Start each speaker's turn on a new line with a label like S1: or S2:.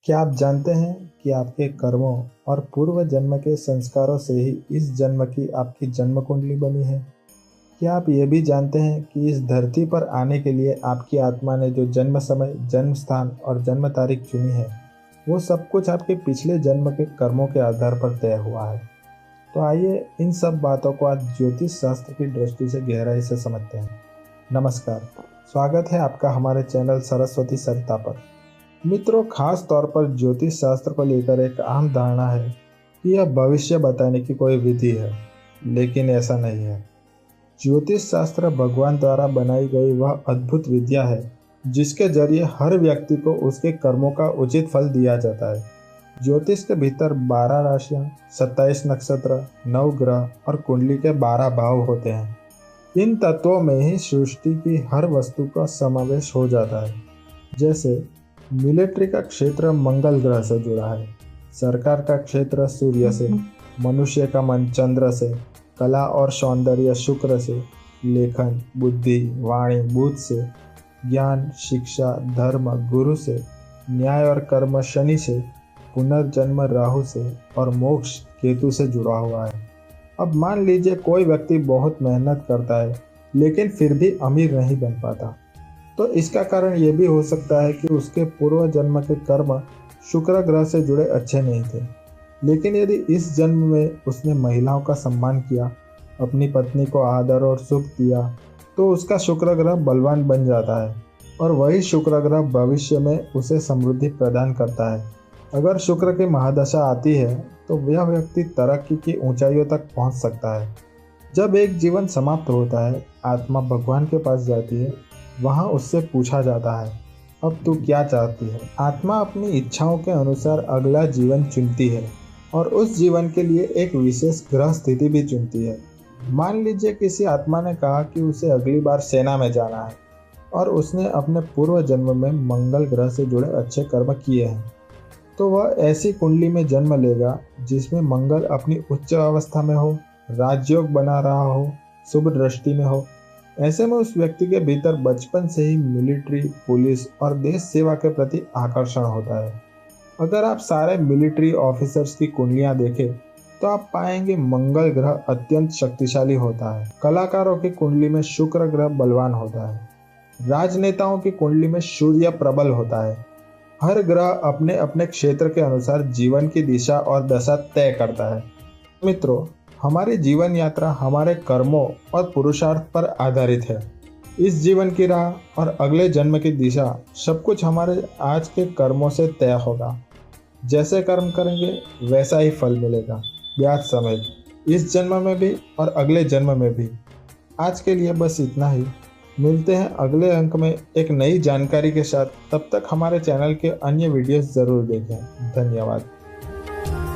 S1: क्या आप जानते हैं कि आपके कर्मों और पूर्व जन्म के संस्कारों से ही इस जन्म की आपकी जन्म कुंडली बनी है? क्या आप ये भी जानते हैं कि इस धरती पर आने के लिए आपकी आत्मा ने जो जन्म समय, जन्म स्थान और जन्म तारीख चुनी है, वो सब कुछ आपके पिछले जन्म के कर्मों के आधार पर तय हुआ है। तो आइए इन सब बातों को आज ज्योतिष शास्त्र की दृष्टि से गहराई से समझते हैं। नमस्कार, स्वागत है आपका हमारे चैनल सरस्वती सरिता पर। मित्रों, खास तौर पर ज्योतिष शास्त्र को लेकर एक आम धारणा है कि यह भविष्य बताने की कोई विधि है, लेकिन ऐसा नहीं है। ज्योतिष शास्त्र भगवान द्वारा बनाई गई वह अद्भुत विद्या है जिसके जरिए हर व्यक्ति को उसके कर्मों का उचित फल दिया जाता है। ज्योतिष के भीतर 12 राशियां, 27 नक्षत्र, 9 ग्रह और कुंडली के 12 भाव होते हैं। इन तत्वों में ही सृष्टि की हर वस्तु का समावेश हो जाता है। जैसे मिलिट्री का क्षेत्र मंगल ग्रह से जुड़ा है, सरकार का क्षेत्र सूर्य से, मनुष्य का मन चंद्र से, कला और सौंदर्य शुक्र से, लेखन, बुद्धि, वाणी बुध से, ज्ञान, शिक्षा, धर्म गुरु से, न्याय और कर्म शनि से, पुनर्जन्म राहु से और मोक्ष केतु से जुड़ा हुआ है। अब मान लीजिए कोई व्यक्ति बहुत मेहनत करता है लेकिन फिर भी अमीर नहीं बन पाता, तो इसका कारण ये भी हो सकता है कि उसके पूर्व जन्म के कर्म शुक्र ग्रह से जुड़े अच्छे नहीं थे। लेकिन यदि इस जन्म में उसने महिलाओं का सम्मान किया, अपनी पत्नी को आदर और सुख दिया, तो उसका शुक्र ग्रह बलवान बन जाता है और वही शुक्र ग्रह भविष्य में उसे समृद्धि प्रदान करता है। अगर शुक्र की महादशा आती है तो वह व्यक्ति तरक्की की ऊंचाइयों तक पहुंच सकता है। जब एक जीवन समाप्त होता है, आत्मा भगवान के पास जाती है। वहाँ उससे पूछा जाता है, अब तू क्या चाहती है? आत्मा अपनी इच्छाओं के अनुसार अगला जीवन चुनती है और उस जीवन के लिए एक विशेष ग्रह स्थिति भी चुनती है। मान लीजिए किसी आत्मा ने कहा कि उसे अगली बार सेना में जाना है और उसने अपने पूर्व जन्म में मंगल ग्रह से जुड़े अच्छे कर्म किए हैं, तो वह ऐसी कुंडली में जन्म लेगा जिसमें मंगल अपनी उच्च अवस्था में हो, राजयोग बना रहा हो, शुभ दृष्टि में हो। ऐसे में उस व्यक्ति के भीतर बचपन से ही मिलिट्री, पुलिस और देश सेवा के प्रति आकर्षण होता है। अगर आप सारे मिलिट्री ऑफिसर्स की कुंडलियां देखें तो आप पाएंगे मंगल ग्रह अत्यंत शक्तिशाली होता है। कलाकारों की कुंडली में शुक्र ग्रह बलवान होता है। राजनेताओं की कुंडली में सूर्य प्रबल होता है। हर ग्रह अपने अपने क्षेत्र के अनुसार जीवन की दिशा और दशा तय करता है। मित्रों, हमारी जीवन यात्रा हमारे कर्मों और पुरुषार्थ पर आधारित है। इस जीवन की राह और अगले जन्म की दिशा सब कुछ हमारे आज के कर्मों से तय होगा। जैसे कर्म करेंगे वैसा ही फल मिलेगा, ब्याज समेत, इस जन्म में भी और अगले जन्म में भी। आज के लिए बस इतना ही। मिलते हैं अगले अंक में एक नई जानकारी के साथ। तब तक हमारे चैनल के अन्य वीडियोस ज़रूर देखें। धन्यवाद।